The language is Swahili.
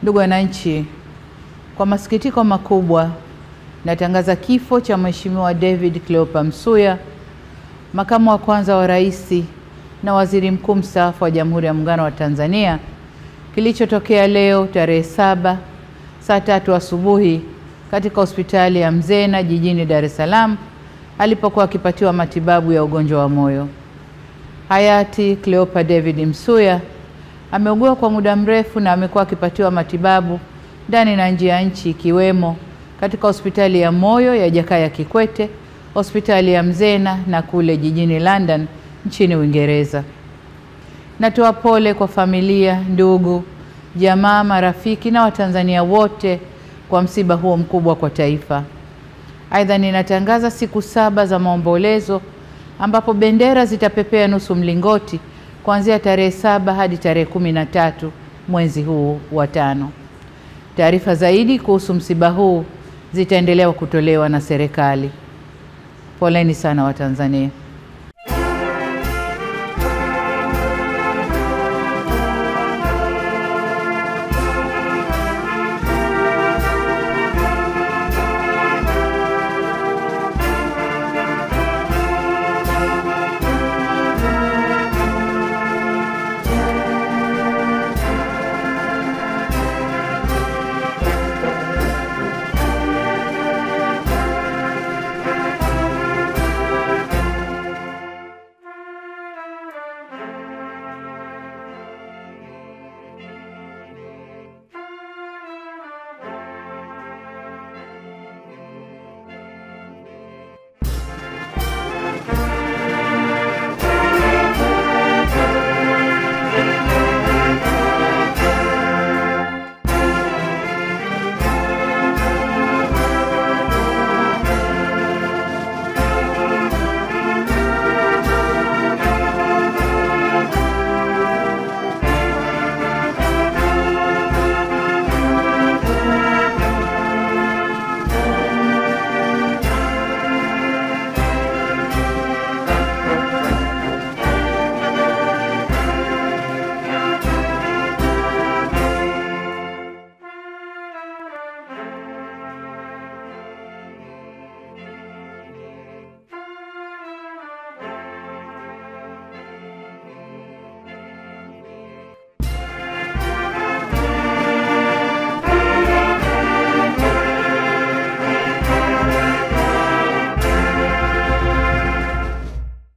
Ndugu wananchi, kwa masikitiko makubwa natangaza kifo cha Mheshimiwa David Cleopa Msuya, makamu wa kwanza wa rais na waziri mkuu mstaafu wa Jamhuri ya Muungano wa Tanzania, kilichotokea leo tarehe 7 saa 3 asubuhi katika hospitali ya Mzena jijini Dar es Salaam alipokuwa akipatiwa matibabu ya ugonjwa wa moyo. Hayati Cleopa David Msuya ameugua kwa muda mrefu na amekuwa akipatiwa matibabu ndani na nje ya nchi, ikiwemo katika hospitali ya moyo ya Jakaya Kikwete, hospitali ya Mzena na kule jijini London nchini Uingereza. Natoa pole kwa familia, ndugu, jamaa, marafiki na Watanzania wote kwa msiba huo mkubwa kwa taifa. Aidha, ninatangaza siku 7 za maombolezo ambapo bendera zitapepea nusu mlingoti kuanzia tarehe 7 hadi tarehe 13 mwezi huu wa 5. Taarifa zaidi kuhusu msiba huu zitaendelea kutolewa na serikali. Poleni sana Watanzania.